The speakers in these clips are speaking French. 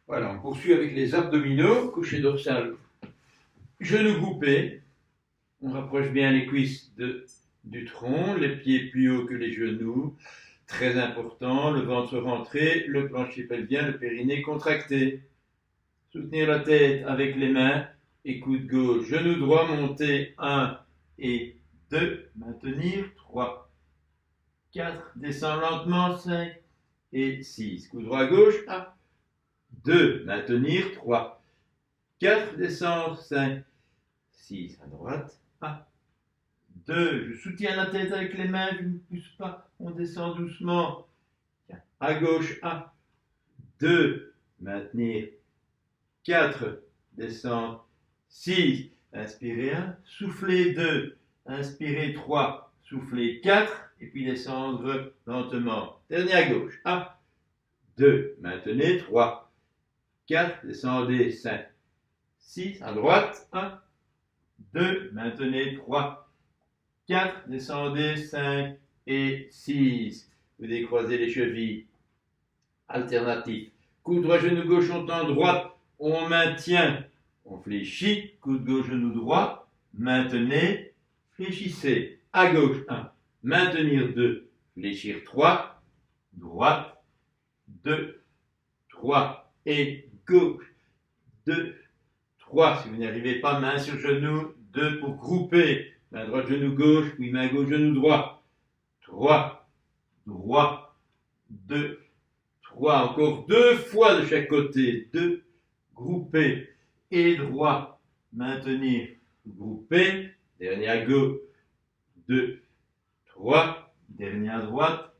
Voilà, on poursuit avec les abdominaux, couché dorsal, genoux groupés. On rapproche bien les cuisses du tronc, les pieds plus hauts que les genoux. Très important, le ventre rentré, le plancher pelvien, le périnée contracté. Soutenir la tête avec les mains et coude gauche, genou droit monté, 1 et 2, maintenir, 3, 4, descend lentement, 5 et 6. Coude droit gauche, 1, 2, maintenir, 3, 4, descendre, 5, 6 à droite, 1, 2, je soutiens la tête avec les mains, je ne pousse pas, on descend doucement, à gauche, 1, 2, maintenir, 4, descendre, 6, inspirez 1, soufflez 2, inspirez 3, soufflez 4, et puis descendre lentement. Dernier à gauche, 1, 2, maintenez, 3, 4, descendez, 5, 6, à droite, 1, 2, maintenez, 3, 4, descendez, 5 et 6. Vous décroisez les chevilles. Alternatif. Coude droit, genou gauche, on tend droite, on maintient, on fléchit, coude gauche, genou droit, maintenez, fléchissez. À gauche, 1, maintenir 2, fléchir 3, droite, 2, 3 et gauche, 2, 3. Si vous n'y arrivez pas, main sur genou, 2 pour grouper. Main droite, genou gauche, puis main gauche, genou droit. 3, droit, 2, 3. Encore 2 fois de chaque côté. 2, grouper et droit, maintenir, grouper. Dernier à gauche, 2, 3. Dernier à droite,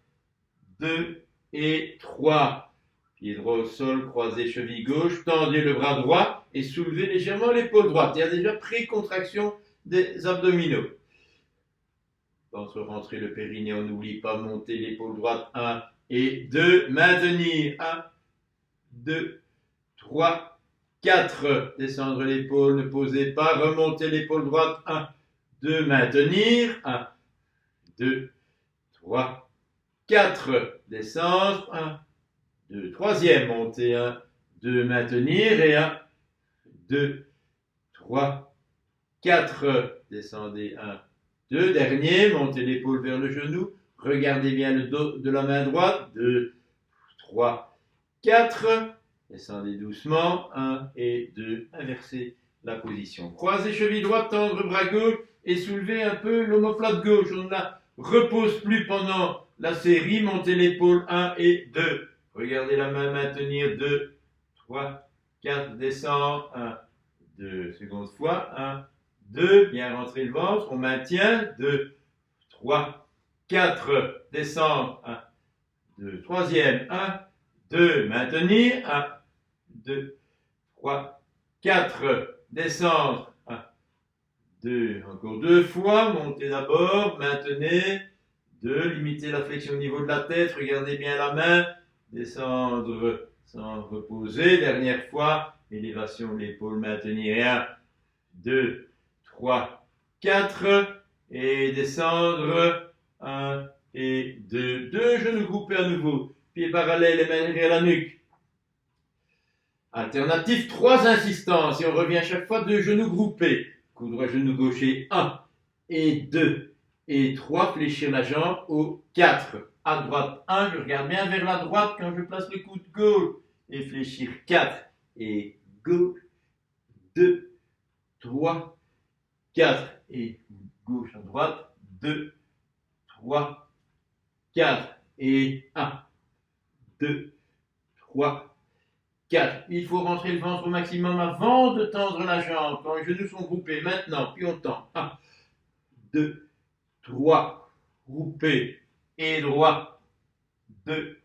2 et 3. Pied droit au sol, croisez cheville gauche, tendez le bras droit et soulevez légèrement l'épaule droite. Il y a déjà pré-contraction des abdominaux. Ventre rentré, le périnée, on n'oublie pas, monter l'épaule droite, 1 et 2, maintenir, 1, 2, 3, 4, descendre l'épaule, ne posez pas, remontez l'épaule droite, 1, 2, maintenir, 1, 2, 3, 4, descendre, 1, 2, troisième, montez, 1, 2, maintenir, et 1, 2, 3, 4, descendez, 1, 2, dernier, montez l'épaule vers le genou, regardez bien le dos de la main droite, 2, 3, 4, descendez doucement, 1 et 2, inversez la position. Croisez cheville droite, tendre bras gauche et soulevez un peu l'omoplate gauche. On ne la repose plus pendant la série, montez l'épaule, 1 et 2. Regardez la main, maintenir, 2, 3, 4, descend, 1, 2, seconde fois, 1, 2, bien rentrer le ventre, on maintient, 2, 3, 4, descendre, 1, 2, troisième, 1, 2, maintenir, 1, 2, 3, 4, descendre, 1, 2, encore 2 fois, montez d'abord, maintenez, 2, limitez la flexion au niveau de la tête, regardez bien la main, descendre sans reposer, dernière fois, élévation de l'épaule, maintenir, 1, 2, 3, 4, et descendre, 1 et 2, 2 genoux groupés à nouveau, pieds parallèles et mains derrière la nuque. Alternative, 3 insistances, et on revient chaque fois 2 genoux groupés, coude droit, genou gaucher, 1 et 2 et 3, fléchir la jambe au 4, à droite 1, je regarde bien vers la droite quand je place le coude gauche, et fléchir 4 et gauche, 2, 3, 4 et gauche à droite, 2, 3, 4 et 1, 2, 3, 4. Il faut rentrer le ventre au maximum avant de tendre la jambe. Quand les genoux sont groupés, maintenant, puis on tend. 1, 2, 3, groupé et droit. 2,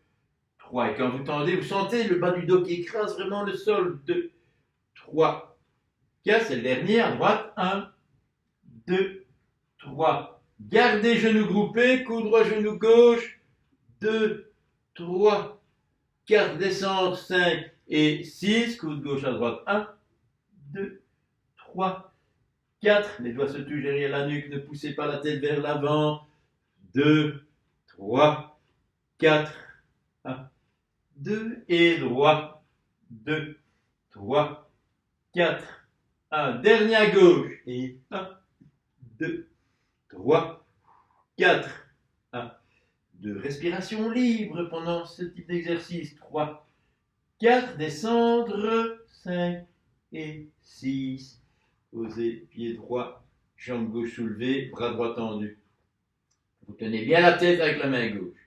3. Et quand vous tendez, vous sentez le bas du dos qui écrase vraiment le sol. 2, 3, 4. C'est le dernier à droite. 1, 2, 3. Gardez genoux groupés, coude droit, genou gauche. 2, 3, 4, descendre, 5 et 6, coude gauche à droite, 1, 2, 3, 4, les doigts se touchent derrière la nuque, ne poussez pas la tête vers l'avant, 2, 3, 4, 1, 2, et droit, 2, 3, 4, 1. Dernier à gauche. Et 1, 2, 3, 4, 1. 2. Respiration libre pendant ce type d'exercice. 3, 4. Descendre. 5 et 6. Posez pied droit, jambe gauche soulevée, bras droit tendu. Vous tenez bien la tête avec la main gauche.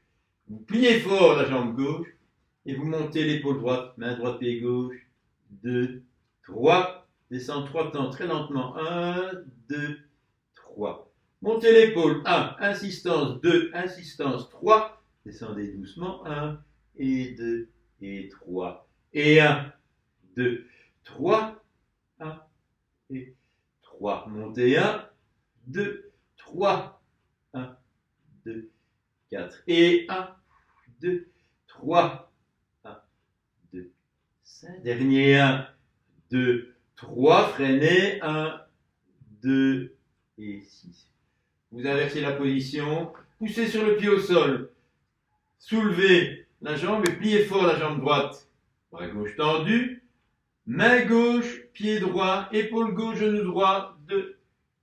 Vous pliez fort la jambe gauche et vous montez l'épaule droite, main droite, pied gauche. 2, 3. Descends 3 temps très lentement. 1, 2, 3. Montez l'épaule. 1, insistance. 2, insistance. 3. Descendez doucement. 1 et 2 et 3. Et 1, 2, 3. 1 et 3. Montez 1, 2, 3. 1, 2, 4. Et 1, 2, 3. 1, 2, 5. Dernier 1, 2, 3. Freinez. 1, 2 et 6. Vous inversez la position. Poussez sur le pied au sol. Soulevez la jambe et pliez fort la jambe droite. Bras gauche tendu. Main gauche, pied droit, épaule gauche, genou droit. 2,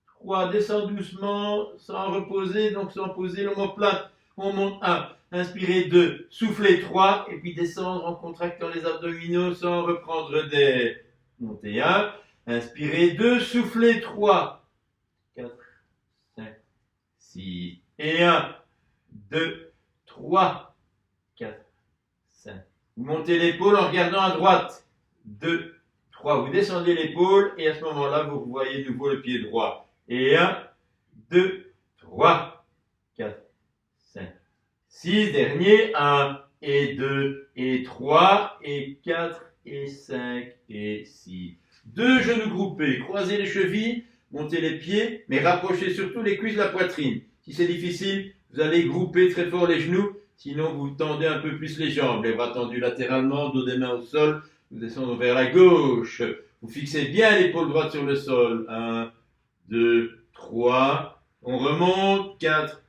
3. Descend doucement, sans reposer, donc sans poser l'omoplate. On monte 1. Inspirez 2. Soufflez 3. Et puis descendre en contractant les abdominaux sans reprendre d'air. Montez 1. Inspirez 2. Soufflez 3. 4, 5, 6. Et 1, 2, 3, 4, 5. Vous montez l'épaule en regardant à droite. 2, 3. Vous descendez l'épaule et à ce moment-là, vous voyez de nouveau le pied droit. Et 1, 2, 3, 4, 5, 6. Dernier. 1 et 2 et 3 et 4 et 5 et 6. 2 genoux groupés. Croisez les chevilles, montez les pieds, mais rapprochez surtout les cuisses de la poitrine. Si c'est difficile, vous allez grouper très fort les genoux, sinon vous tendez un peu plus les jambes. Les bras tendus latéralement, dos des mains au sol. Nous descendons vers la gauche. Vous fixez bien l'épaule droite sur le sol. 1, 2, 3. On remonte. 4,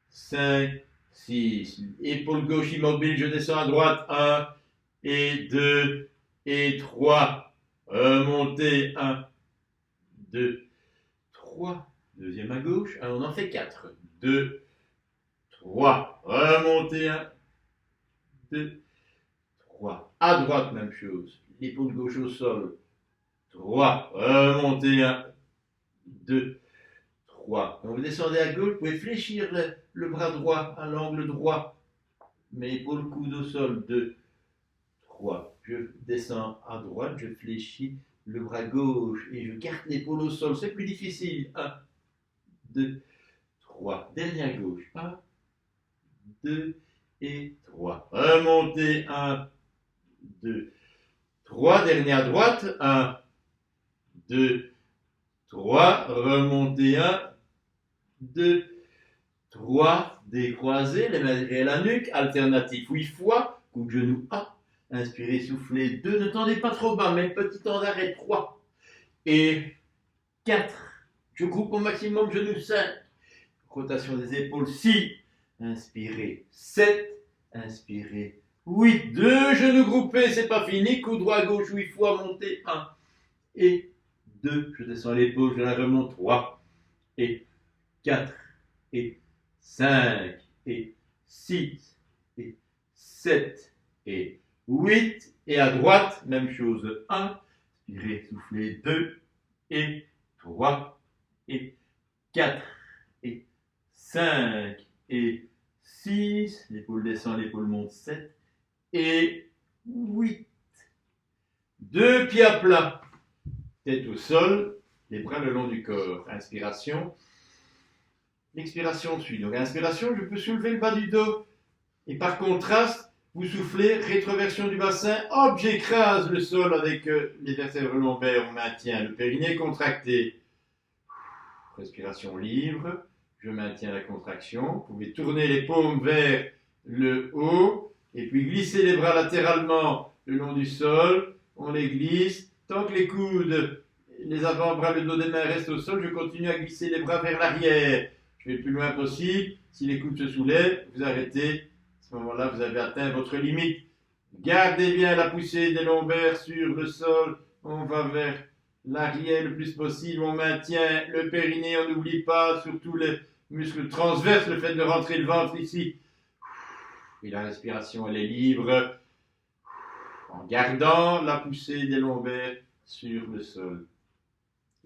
5, 6. Épaule gauche immobile. Je descends à droite. 1 et 2 et 3. Remontez. 1, 2, 3. Deuxième à gauche. On en fait 4. 2, 3. Remontez. 1, 2, 3. À droite, même chose. L'épaule gauche au sol. 3. Remontez. 1, 2, 3. Quand vous descendez à gauche, vous pouvez fléchir le bras droit à l'angle droit. Mais épaule coude au sol. 2, 3. Je descends à droite, je fléchis le bras gauche et je garde l'épaule au sol. C'est plus difficile. 1, 2, 3. Dernier à gauche. 1, 2 et 3. Remontez. 1, 2, 3. Dernier à droite. 1, 2, 3. Remontez. 1, 2, 3. Décroisez les mains derrière la nuque. Alternatif 8 fois. Coup de genou 1. Inspirez, soufflez 2. Ne tendez pas trop bas, mais petit temps d'arrêt 3. Et 4. Je groupe au maximum genou 5. Rotation des épaules 6. Inspirez 7. Inspirez 8. 2 genoux groupés, c'est pas fini. Coup droit gauche 8 fois, montez 1 et 2. Je descends l'épaule, je la remonte 3 et 4 et 5 et 6 et 7 et 8. Et à droite, même chose. 1. Inspirez, soufflez 2 et 3 et 4 et 5 et 6. L'épaule descend, l'épaule monte. 7 et 8. 2 pieds à plat. Tête au sol, les bras le long du corps. Inspiration. L'expiration suit. Donc, inspiration, je peux soulever le bas du dos. Et par contraste, vous soufflez, rétroversion du bassin. Hop, j'écrase le sol avec les vertèbres lombaires. On maintient le périnée contracté. Respiration libre. Je maintiens la contraction. Vous pouvez tourner les paumes vers le haut. Et puis glisser les bras latéralement le long du sol. On les glisse. Tant que les coudes, les avant-bras, le dos des mains restent au sol, je continue à glisser les bras vers l'arrière. Je vais le plus loin possible. Si les coudes se soulèvent, vous arrêtez. À ce moment-là, vous avez atteint votre limite Gardez bien la poussée des lombaires sur le sol. On va vers l'arrière le plus possible. On maintient le périnée. On n'oublie pas, surtout les muscles transverses, le fait de rentrer le ventre ici. Et la respiration, elle est libre. En gardant la poussée des lombaires sur le sol.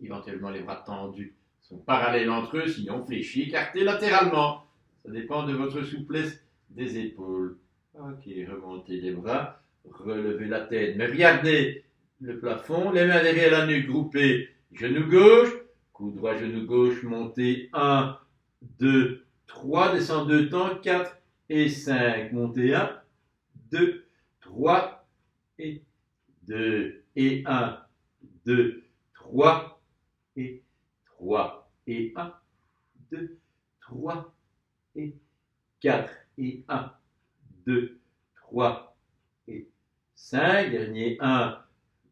Éventuellement, les bras tendus sont parallèles entre eux, sinon fléchis, écartés latéralement. Ça dépend de votre souplesse des épaules. Ok, remontez les bras, relevez la tête, mais regardez le plafond, les mains derrière la nuque, groupées, genou gauche, cou droit, genou gauche, montez 1, 2, 3, descend 2 temps, 4 et 5, montez 1, 2, 3 et 2 et 1, 2, 3 et 3 et 1, 2, 3 et 4 et 1, 2, 3 et 5. Dernier 1,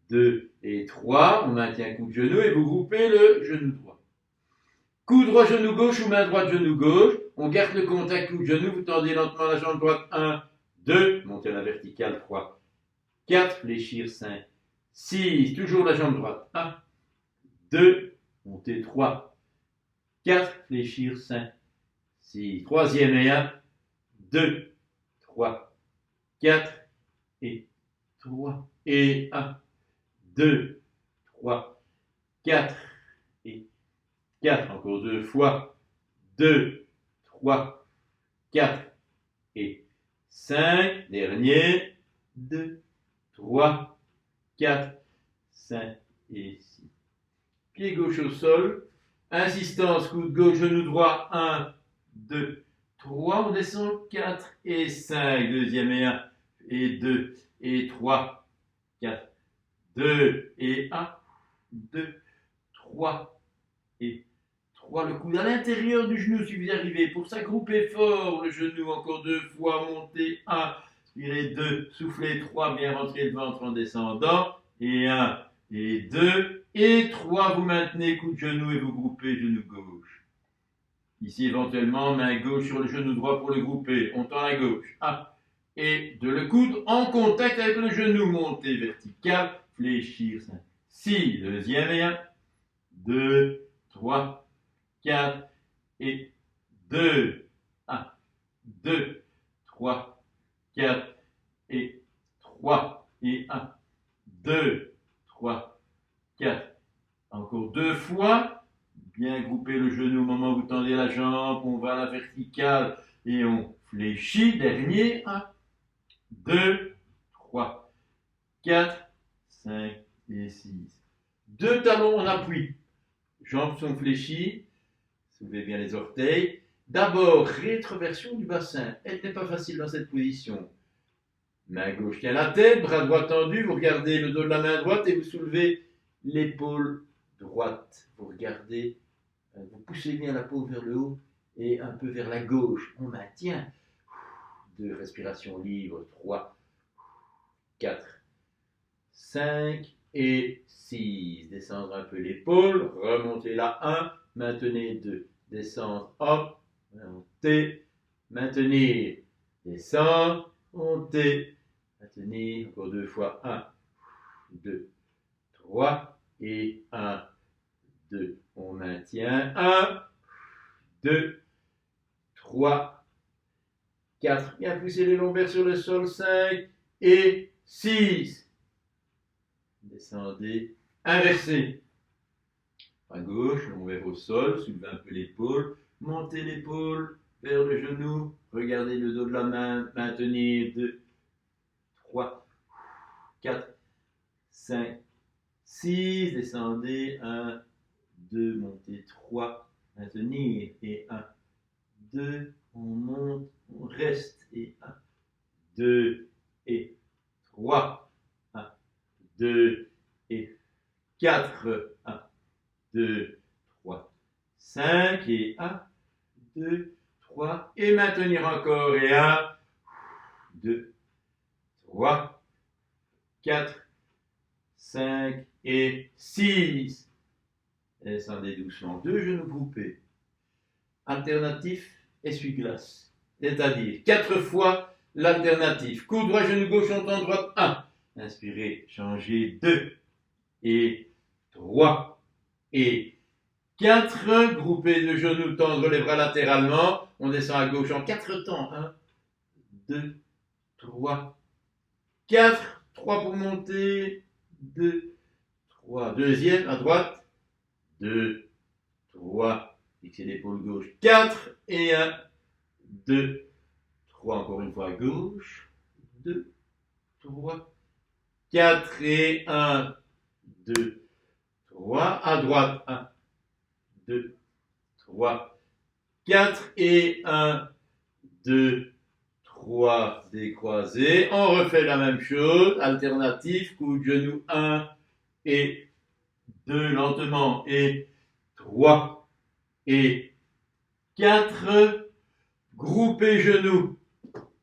2 et 3. On maintient coup de genou et vous groupez le genou droit. Coup droit, genou gauche ou main droite, genou gauche. On garde le contact coup de genou. Vous tendez lentement la jambe droite. 1, 2. Montez à la verticale. 3, 4. Fléchir. 5, 6. Toujours la jambe droite. 1, 2. Montez. 3, 4. Fléchir. 5, 6. Troisième et 1, 2, 3, 4 et 3 et 1, 2, 3, 4 et 4. Encore 2 fois. 2, 3, 4 et 5. Dernier. 2, 3, 4, 5 et 6. Pied gauche au sol. Insistance, coude gauche, genou droit. 1, 2, 3. On descend 4 et 5. Deuxième et 1 et 2 et 3, 4, 2 et 1, 2, 3 et 3. Le coude à l'intérieur du genou si vous y arrivez. Pour ça, groupez fort le genou. Encore 2 fois. Montez 1, expirez 2, soufflez 3, bien rentrer le ventre en descendant. Et 1 et 2 et 3. Vous maintenez coup de genou et vous groupez genou gauche. Ici, éventuellement, main gauche sur le genou droit pour le grouper. On tend la gauche. 1 et 2. Le coude en contact avec le genou. Montez vertical. Fléchir. 5, 6. Deuxième et 1, 2, 3, 4 et 2. 1, 2, 3, 4 et 3 et 1, 2, 3, 4. Encore 2 fois. Bien grouper le genou au moment où vous tendez la jambe. On va à la verticale et on fléchit. Dernier. 1, 2, 3, 4, 5 et 6. 2 talons en appui. Jambes sont fléchies. Soulevez bien les orteils. D'abord, rétroversion du bassin. Elle n'est pas facile dans cette position. Main gauche tient la tête, bras droit tendu. Vous regardez le dos de la main droite et vous soulevez l'épaule droite. Vous regardez, vous poussez bien la peau vers le haut et un peu vers la gauche. On maintient. 2 respirations libres. 3, 4, 5 et 6. Descendre un peu l'épaule. Remontez la 1. Maintenez 2. Descendre. Hop. Montez. Maintenir. Descendre. Montez. Maintenir. Encore 2 fois. 1, 2, 3 et 1, 2. On maintient. 1, 2, 3, 4. Bien pousser les lombaires sur le sol. 5 et 6. Descendez. Inversez. À gauche, lombaire au sol. Soulevez un peu l'épaule. Montez l'épaule vers le genou. Regardez le dos de la main. Maintenir. 2, 3, 4, 5, 6. Descendez. 1, 2. Montez. 3. Maintenir. Et 1, 2. On monte. On reste. Et 1, 2 et 3. 1, 2 et 4. 1, 2, 3, 5 et 1, 2, 3 et maintenir encore et 1, 2, 3, 4, 5 et 6. Descendez doucement. 2 genoux groupés. Alternatif essuie-glace. C'est-à-dire 4 fois L'alternative. Coude droit, genou gauche, montant droite 1. Inspirez, changez 2 et 3 et 4. Groupez le genou, tendre les bras latéralement. On descend à gauche en 4 temps. 1, 2, 3, 4. 3 pour monter. 2, 3. Deuxième à droite. 2, 3. Fixez l'épaule gauche. 4 et 1, 2, 3. Encore une fois à gauche. 2, 3, 4 et 1, 2, 3. À droite. 1, 2, 3, 4 et 1, 2, 3. Décroisé. On refait la même chose. Alternative. Coup de genou 1 et 2. Lentement. Et 3 et 4. Groupez genoux.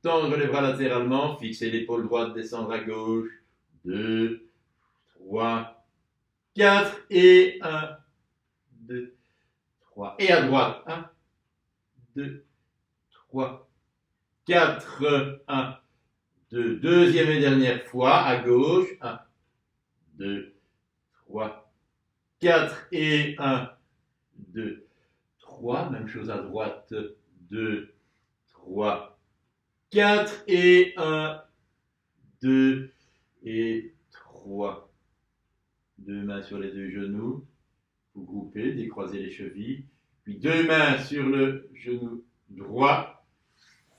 Tendre les bras latéralement. Fixer l'épaule droite. Descendre à gauche. 2, 3, 4 et 1, 2, 3. Et à droite. 1, 2, 3, 4, 1, 2. Deuxième et dernière fois à gauche. 1, 2, 3, 4 et 1, 2, 3. Même chose à droite. 2, 3, 4 et 1, 2 et 3. Deux mains sur les deux genoux. Vous groupez, décroisez les chevilles. Puis deux mains sur le genou droit.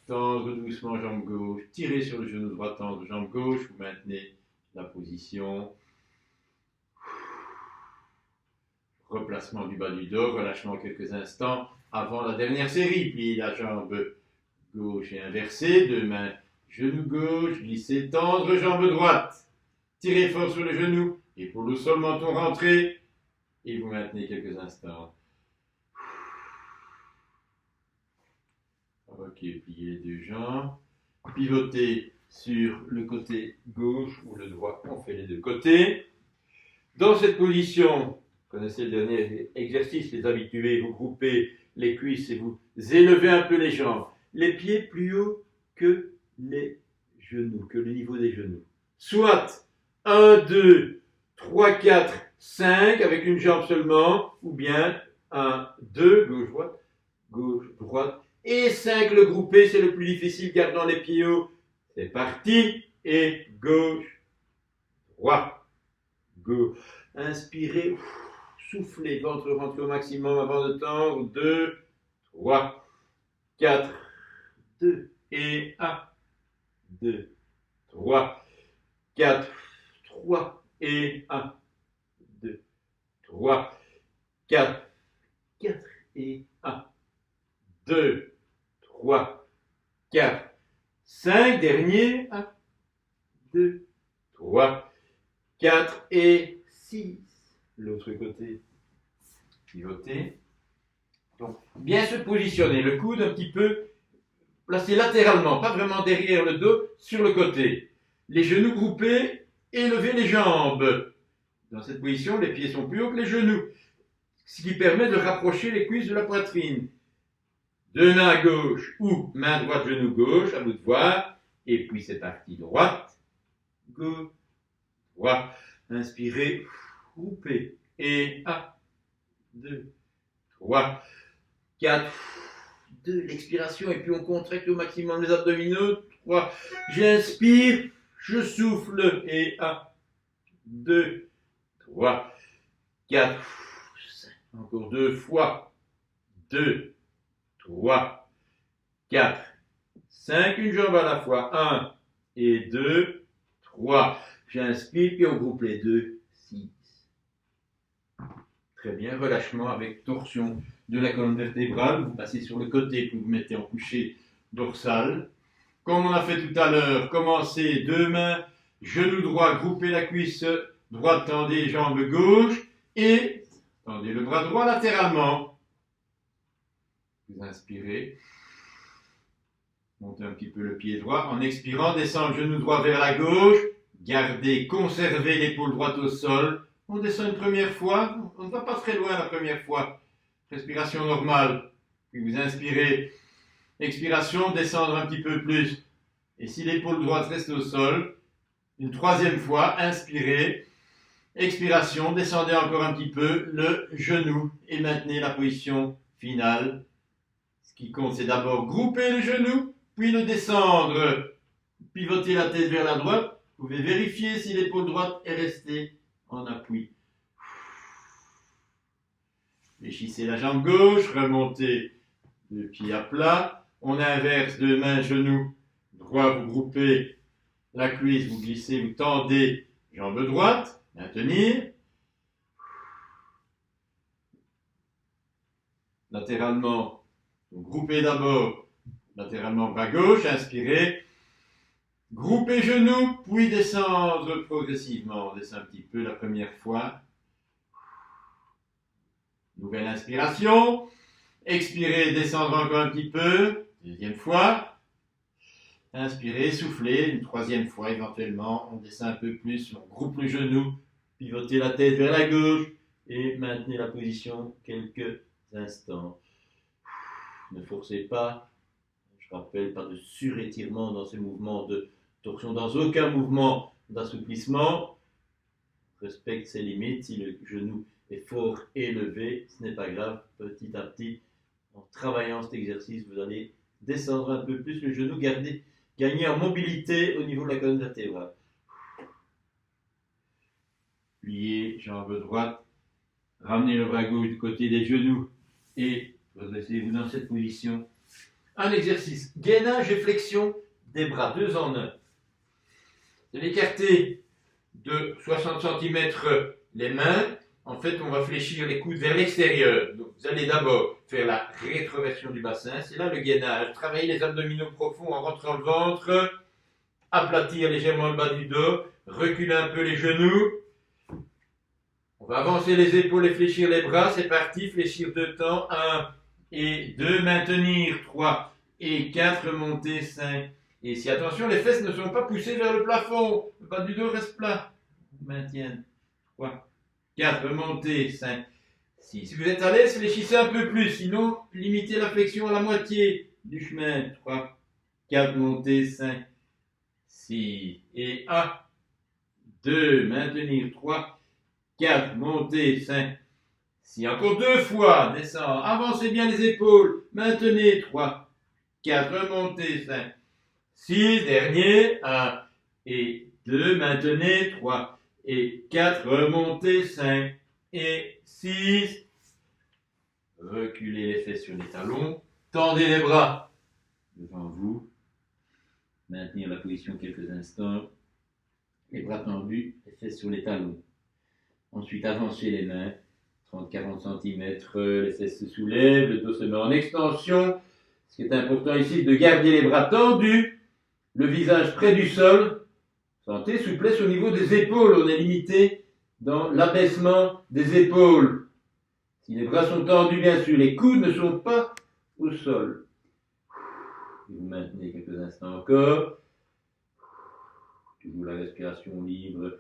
Tendre doucement jambe gauche. Tirez sur le genou droit, tendre jambe gauche. Vous maintenez la position. Replacement du bas du dos. Relâchement quelques instants avant la dernière série. Pliez la jambe gauche et inversée. Deux mains, genou gauche. Glissez, tendre jambe droite. Tirez fort sur le genou. Épaule au sol, menton rentré. Et vous maintenez quelques instants. Ok, pliez les deux jambes. Pivotez sur le côté gauche ou le droit. On fait les deux côtés. Dans cette position, vous connaissez le dernier exercice, les habitués, vous groupez les cuisses et vous élevez un peu les jambes. Les pieds plus haut que les genoux, que le niveau des genoux. Soit 1, 2, 3, 4, 5 avec une jambe seulement, ou bien 1, 2, gauche, droite, et 5 le groupé, c'est le plus difficile, gardant les pieds hauts. C'est parti, et gauche, droite, gauche. Inspirez, soufflez, ventre rentre au maximum avant de tendre. 2, 3, 4, 2, et 1, 2, 3, 4, 3, et 1, 2, 3, 4, 4, et 1, 2, 3, 4, 5, dernier, 1, 2, 3, 4 et 6. L'autre côté, pivoter. Donc, bien se positionner, le coude un petit peu placé latéralement, pas vraiment derrière le dos, sur le côté. Les genoux groupés, élevez les jambes. Dans cette position, les pieds sont plus hauts que les genoux, ce qui permet de rapprocher les cuisses de la poitrine. Deux mains à gauche ou main droite, genou gauche, à vous de voir. Et puis c'est parti, droite, gauche, droite. Inspirez, groupez. Et 1, 2, 3, 4, 2. L'expiration, et puis on contracte au maximum les abdominaux. 3, j'inspire, je souffle. Et 1, 2, 3, 4, 5. Encore 2 fois. 2, 3, 4, 5. Une jambe à la fois. 1 et 2, 3. J'inspire, puis on groupe les deux. 6. Très bien, relâchement avec torsion de la colonne vertébrale. Vous passez sur le côté, puis vous mettez en couché dorsal. Comme on a fait tout à l'heure, commencez deux mains, genou droit, groupez la cuisse droite, tendez jambe gauche et tendez le bras droit latéralement. Vous inspirez, montez un petit peu le pied droit. En expirant, descendez le genou droit vers la gauche, gardez, conservez l'épaule droite au sol. On descend une première fois, on ne va pas très loin la première fois. Respiration normale, puis vous inspirez. Expiration, descendre un petit peu plus. Et si l'épaule droite reste au sol, une troisième fois, inspirez. Expiration, descendez encore un petit peu le genou et maintenez la position finale. Ce qui compte, c'est d'abord grouper le genou, puis le descendre. Pivotez la tête vers la droite. Vous pouvez vérifier si l'épaule droite est restée en appui. Fléchissez la jambe gauche, remontez le pied à plat. On inverse deux mains, genoux droit, vous groupez la cuisse, vous glissez, vous tendez jambe droite, maintenir. Latéralement, vous groupez d'abord latéralement bras gauche, inspirez. Groupez genoux, puis descendre progressivement. On descend un petit peu la première fois. Nouvelle inspiration. Expirez, descendre encore un petit peu. Deuxième fois. Inspirez, soufflez. Une troisième fois éventuellement. On descend un peu plus. On groupe les genoux. Pivotez la tête vers la gauche. Et maintenez la position quelques instants. Ne forcez pas. Je rappelle, pas de surétirement dans ces mouvements de torsion, dans aucun mouvement d'assouplissement. Respecte ses limites. Si le genou est fort élevé, ce n'est pas grave. Petit à petit, en travaillant cet exercice, vous allez descendre un peu plus le genou, gagner en mobilité au niveau de la colonne vertébrale. Pliez, jambe droite, ramenez le bras gauche du côté des genoux et redressez-vous dans cette position. Un exercice, gainage et flexion des bras, 2 en 1. Vous allez écarter de 60 cm les mains. En fait, on va fléchir les coudes vers l'extérieur. Donc, vous allez d'abord faire la rétroversion du bassin. C'est là le gainage. Travailler les abdominaux profonds en rentrant le ventre. Aplatir légèrement le bas du dos. Reculer un peu les genoux. On va avancer les épaules et fléchir les bras. C'est parti. Fléchir 2 temps. 1 et 2. Maintenir. 3 et 4. Monter. 5. Et si, attention, les fesses ne sont pas poussées vers le plafond. Le bas du dos reste plat. Maintien. 3. 4, remontez, 5, 6. Si vous êtes à l'aise, fléchissez un peu plus, sinon limitez la flexion à la moitié du chemin. 3, 4, montez, 5, 6, et 1, 2, maintenir, 3, 4, montez, 5, 6. Encore 2 fois, descend, avancez bien les épaules, maintenez, 3, 4, remontez, 5, 6, dernier, 1 et 2, maintenez, 3, et 4, remontez, 5 et 6. Reculez les fesses sur les talons. Tendez les bras devant vous. Maintenir la position quelques instants. Les bras tendus, les fesses sur les talons. Ensuite, avancez les mains. 30-40 cm, les fesses se soulèvent, le dos se met en extension. Ce qui est important ici, c'est de garder les bras tendus, le visage près du sol. Sentez souplesse au niveau des épaules, on est limité dans l'abaissement des épaules. Si les bras sont tendus, bien sûr, les coudes ne sont pas au sol. Vous maintenez quelques instants encore. Toujours la respiration libre.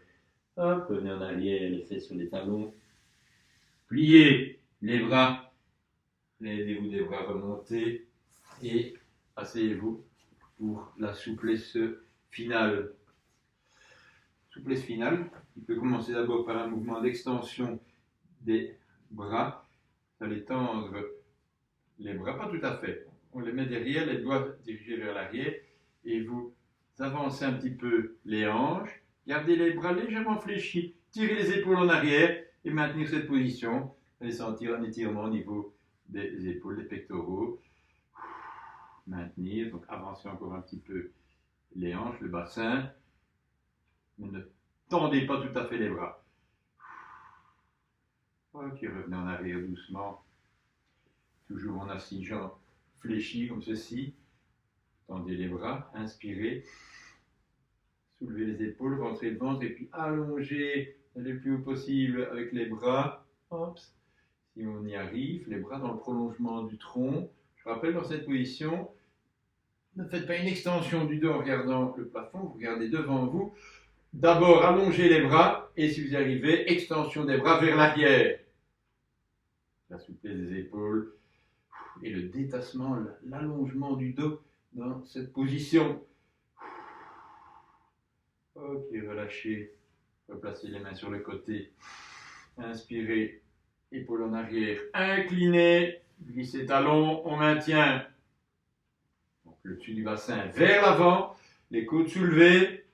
Hop, revenez en arrière, les fesses sur les talons. Pliez les bras. Lèvez-vous des bras remontés. Et asseyez-vous pour la souplesse finale. Souplesse finale, il peut commencer d'abord par un mouvement d'extension des bras. Vous allez tendre les bras, pas tout à fait. On les met derrière, les doigts dirigés vers l'arrière, et vous avancez un petit peu les hanches. Gardez les bras légèrement fléchis, tirez les épaules en arrière et maintenir cette position. Vous allez sentir un étirement au niveau des épaules, des pectoraux. Maintenir, donc avancez encore un petit peu les hanches, le bassin. Mais ne tendez pas tout à fait les bras. Ok, revenez en arrière doucement. Toujours en assigeant fléchi comme ceci. Tendez les bras, inspirez. Soulevez les épaules, rentrez le ventre et puis allongez le plus haut possible avec les bras. Hop. Si on y arrive, les bras dans le prolongement du tronc. Je rappelle dans cette position, ne faites pas une extension du dos en regardant le plafond, vous regardez devant vous. D'abord, allongez les bras et si vous y arrivez, extension des bras vers l'arrière. La souplesse des épaules et le détassement, l'allongement du dos dans cette position. Ok, relâchez. Replacez les mains sur le côté. Inspirez, épaules en arrière. Inclinez, glissez talons, on maintient. Donc, le dessus du bassin vers l'avant, les coudes soulevés.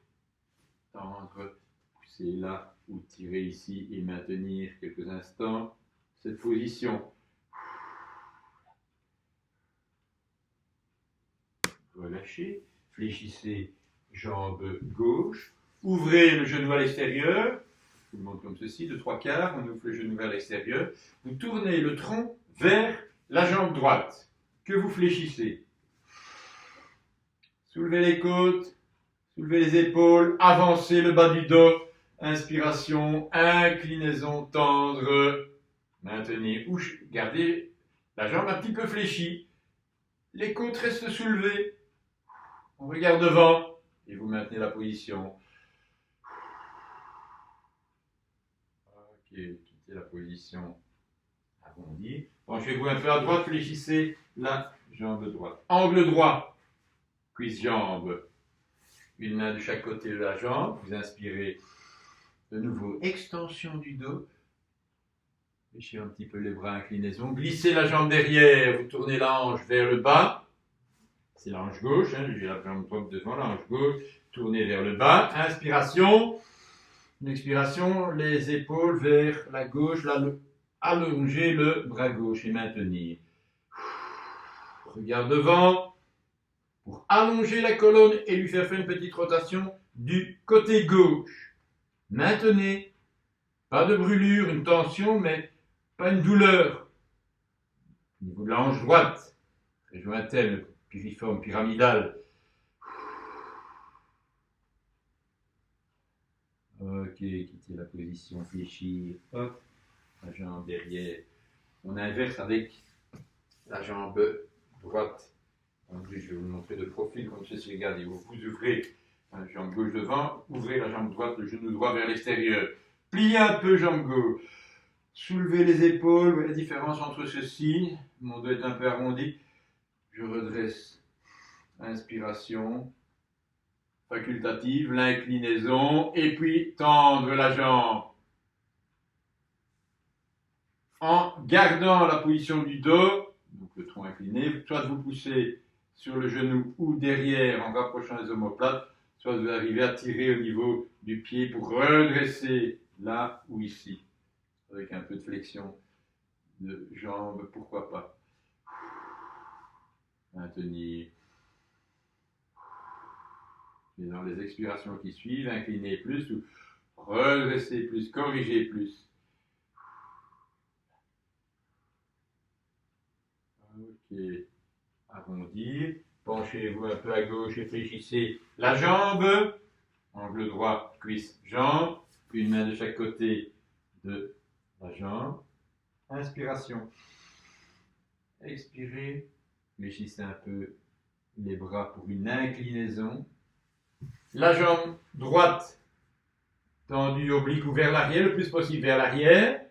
Tendre, pousser là ou tirer ici et maintenir quelques instants cette position. Relâchez, fléchissez jambe gauche, ouvrez le genou à l'extérieur, je vous le montre comme ceci, de 3/4, on ouvre le genou vers l'extérieur, vous tournez le tronc vers la jambe droite, que vous fléchissez. Soulevez les côtes, soulevez les épaules, avancez le bas du dos, inspiration, inclinaison, tendre, maintenez, ou gardez la jambe un petit peu fléchie, les côtes restent soulevées, on regarde devant et vous maintenez la position. Ok, quittez la position arrondie. Penchez-vous un peu à droite, fléchissez la jambe droite. Angle droit, cuisse-jambe. Une main de chaque côté de la jambe. Vous inspirez de nouveau, extension du dos. Fléchissez un petit peu les bras, inclinaison. Glissez la jambe derrière, vous tournez la hanche vers le bas. C'est la hanche gauche, hein, j'ai la jambe droite devant, la hanche gauche, tournez vers le bas. Inspiration. Une expiration, les épaules vers la gauche, allonger le bras gauche et maintenir. Regarde devant pour allonger la colonne et lui faire une petite rotation du côté gauche. Maintenez. Pas de brûlure, une tension, mais pas une douleur. Au niveau de la hanche droite, région interne, piriforme, pyramidale. Ok, quittez la position, fléchir, hop, la jambe derrière. On inverse avec la jambe droite. Donc, je vais vous montrer de profil comme ceci. Regardez, vous ouvrez la jambe gauche devant, ouvrez la jambe droite, le genou droit vers l'extérieur. Pliez un peu jambe gauche. Soulevez les épaules, vous voyez la différence entre ceci. Mon dos est un peu arrondi. Je redresse. Inspiration. Facultative, l'inclinaison. Et puis tendre la jambe. En gardant la position du dos, donc le tronc incliné, soit vous poussez sur le genou ou derrière en rapprochant les omoplates, soit vous arrivez à tirer au niveau du pied pour redresser là ou ici, avec un peu de flexion de jambes, pourquoi pas. Maintenir. Et dans les expirations qui suivent, incliner plus ou redresser plus, corriger plus. Ok, arrondir. Penchez-vous un peu à gauche et fléchissez la jambe. Angle droit, cuisse, jambe. Une main de chaque côté de la jambe. Inspiration. Expirez. Fléchissez un peu les bras pour une inclinaison. La jambe droite tendue, oblique ou vers l'arrière, le plus possible vers l'arrière.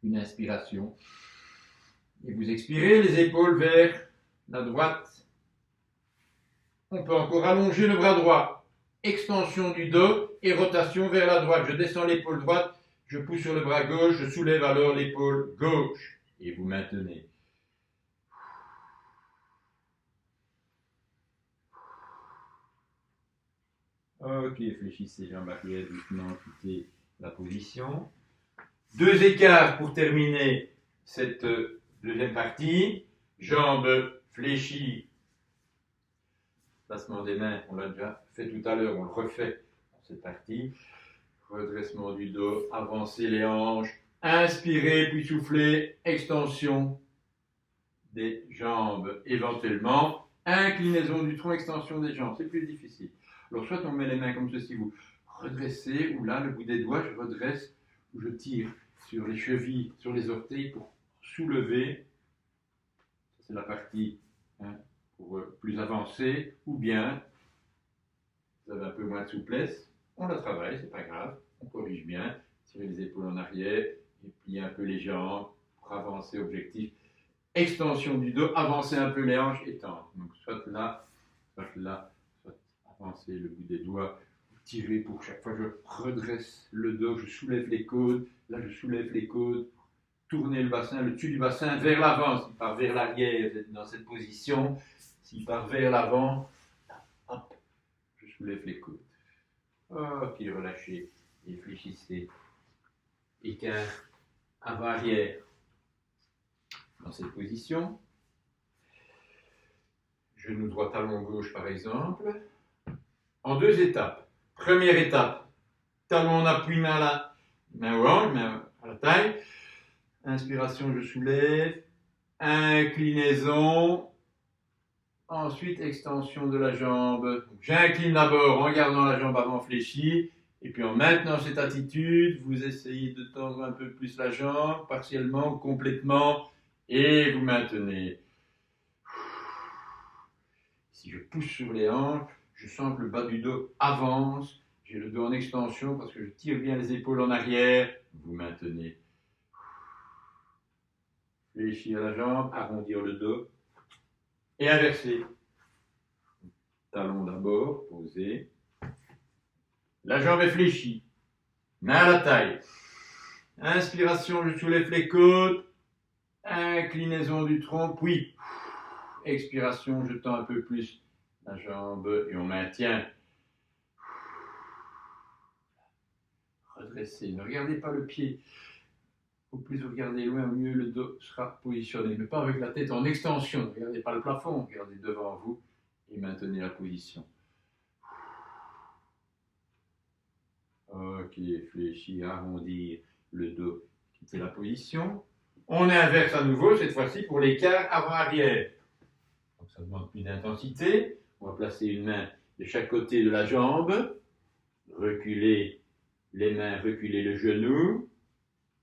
Une inspiration. Et vous expirez, les épaules vers la droite. On peut encore allonger le bras droit. Extension du dos et rotation vers la droite. Je descends l'épaule droite, je pousse sur le bras gauche, je soulève alors l'épaule gauche. Et vous maintenez. Ok, fléchissez jambes arrière, doucement, quittez la position. 2 écarts pour terminer cette deuxième partie. Jambes fléchies. Placement des mains, on l'a déjà fait tout à l'heure, on le refait dans cette partie. Redressement du dos, avancez les hanches. Inspirez, puis soufflez, extension des jambes éventuellement. Inclinaison du tronc, extension des jambes, c'est plus difficile. Alors soit on met les mains comme ceci, vous redressez, ou là le bout des doigts, je redresse, ou je tire sur les chevilles, sur les orteils pour soulever. C'est la partie pour plus avancer, ou bien vous avez un peu moins de souplesse, on la travaille, c'est pas grave, on corrige bien, tirez les épaules en arrière, et pliez un peu les jambes pour avancer, objectif. Extension du dos, avancez un peu les hanches et tendre. Donc soit là, soit avancer le bout des doigts tirez pour chaque fois, je redresse le dos, je soulève les côtes, là je soulève les côtes, tournez le bassin, le dessus du bassin vers l'avant, s'il part vers l'arrière, vous êtes dans cette position, s'il part vers l'avant, hop, je soulève les côtes. Ok, relâchez, réfléchissez, écart avant-arrière, dans cette position, genou droit, talon gauche par exemple, en 2 étapes. Première étape, talon en appui, main au hanche, main à la taille. Inspiration, je soulève. Inclinaison. Ensuite, extension de la jambe. J'incline d'abord en gardant la jambe avant fléchie. Et puis en maintenant cette attitude, vous essayez de tendre un peu plus la jambe, partiellement, complètement. Et vous maintenez. Si je pousse sur les hanches, je sens que le bas du dos avance, j'ai le dos en extension parce que je tire bien les épaules en arrière, vous maintenez. Fléchir la jambe, arrondir le dos et inverser. Talon d'abord, posé. La jambe est fléchie, main à la taille. Inspiration, je soulève les côtes, inclinaison du tronc, puis expiration, je tends un peu plus la jambe et on maintient. Redressez, ne regardez pas le pied. Au plus vous regardez loin, au mieux le dos sera positionné, mais pas avec la tête en extension. Ne regardez pas le plafond, regardez devant vous et maintenez la position. Ok, fléchir, arrondir le dos, quittez la position. On inverse à nouveau, cette fois-ci pour l'écart avant-arrière. Donc ça demande plus d'intensité. On va placer une main de chaque côté de la jambe, reculer les mains, reculer le genou,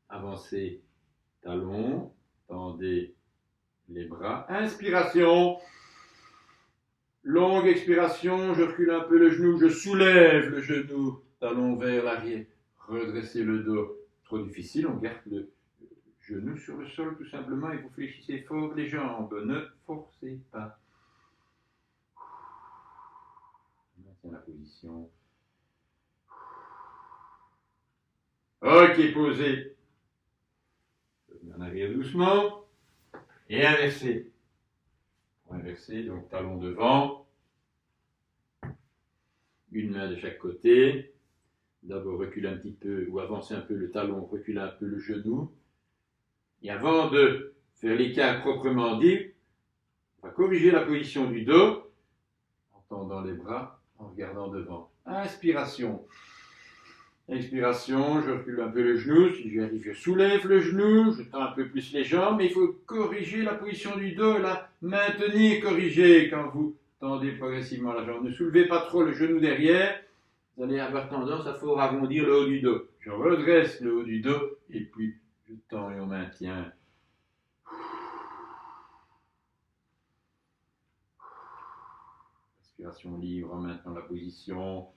avancez talon, tendez les bras. Inspiration, longue expiration, je recule un peu le genou, je soulève le genou, talon vers l'arrière, redressez le dos. Trop difficile, on garde le genou sur le sol tout simplement et vous fléchissez fort les jambes, ne forcez pas. Maintiens la position. Ok, posez. En arrière doucement. Et inversez. Pour inverser, donc talon devant. Une main de chaque côté. D'abord recule un petit peu ou avancez un peu le talon, recule un peu le genou. Et avant de faire l'écart proprement dit, on va corriger la position du dos en tendant les bras, en regardant devant. Inspiration. Expiration, je recule un peu le genou. Si j'y arrive, je soulève le genou, je tends un peu plus les jambes, mais il faut corriger la position du dos, la maintenir corrigée quand vous tendez progressivement la jambe. Ne soulevez pas trop le genou derrière, vous allez avoir tendance à fort arrondir le haut du dos. Je redresse le haut du dos et puis je tends et on maintient. Respiration libre en maintenant la position.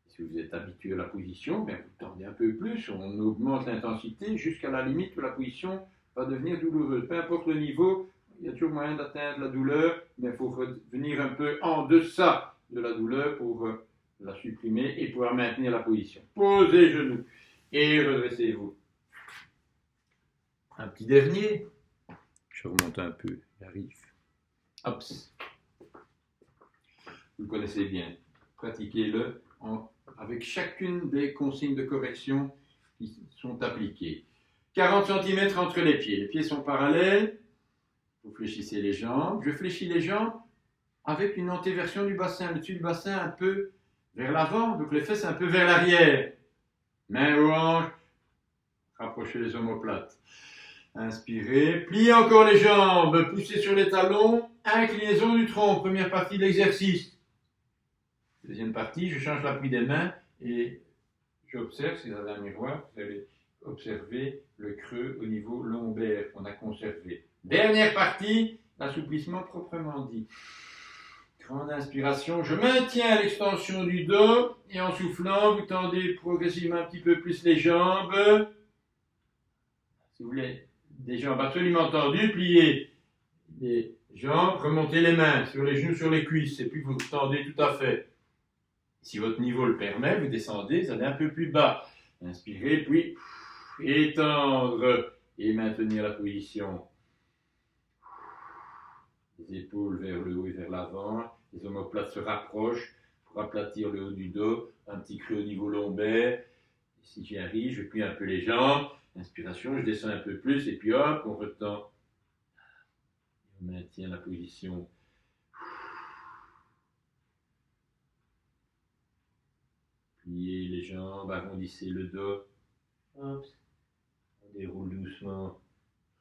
Si vous êtes habitué à la position, bien vous tendez un peu plus, on augmente l'intensité jusqu'à la limite où la position va devenir douloureuse. Peu importe le niveau, il y a toujours moyen d'atteindre la douleur, mais il faut revenir un peu en deçà de la douleur pour la supprimer et pouvoir maintenir la position. Posez genoux et redressez-vous. Un petit dernier. Je remonte un peu, j'arrive. Hop. Vous le connaissez bien. Pratiquez-le avec chacune des consignes de correction qui sont appliquées. 40 cm entre les pieds. Les pieds sont parallèles. Vous fléchissez les jambes. Je fléchis les jambes avec une antéversion du bassin. Le dessus du bassin un peu vers l'avant. Donc les fesses un peu vers l'arrière. Main aux hanches. Rapprochez les omoplates. Inspirez. Pliez encore les jambes. Poussez sur les talons. Inclinaison du tronc. Première partie de l'exercice. Deuxième partie, je change l'appui des mains et j'observe, si vous avez un miroir, vous allez observer le creux au niveau lombaire qu'on a conservé. Dernière partie, l'assouplissement proprement dit. Grande inspiration, je maintiens l'extension du dos et en soufflant, vous tendez progressivement un petit peu plus les jambes. Si vous voulez des jambes absolument tendues, pliez les jambes, remontez les mains sur les genoux, sur les cuisses et puis vous tendez tout à fait. Si votre niveau le permet, vous descendez, vous allez un peu plus bas. Inspirez, puis étendre et maintenir la position. Les épaules vers le haut et vers l'avant. Les omoplates se rapprochent pour aplatir le haut du dos. Un petit creux au niveau lombaire. Et si j'y arrive, je plie un peu les jambes. Inspiration, je descends un peu plus et puis hop, on retend. On maintient la position. Pliez les jambes, arrondissez le dos. Hop. On déroule doucement.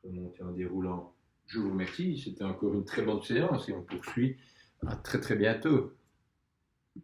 Remontez en déroulant. Je vous remercie. C'était encore une très bonne séance et on poursuit à très très bientôt.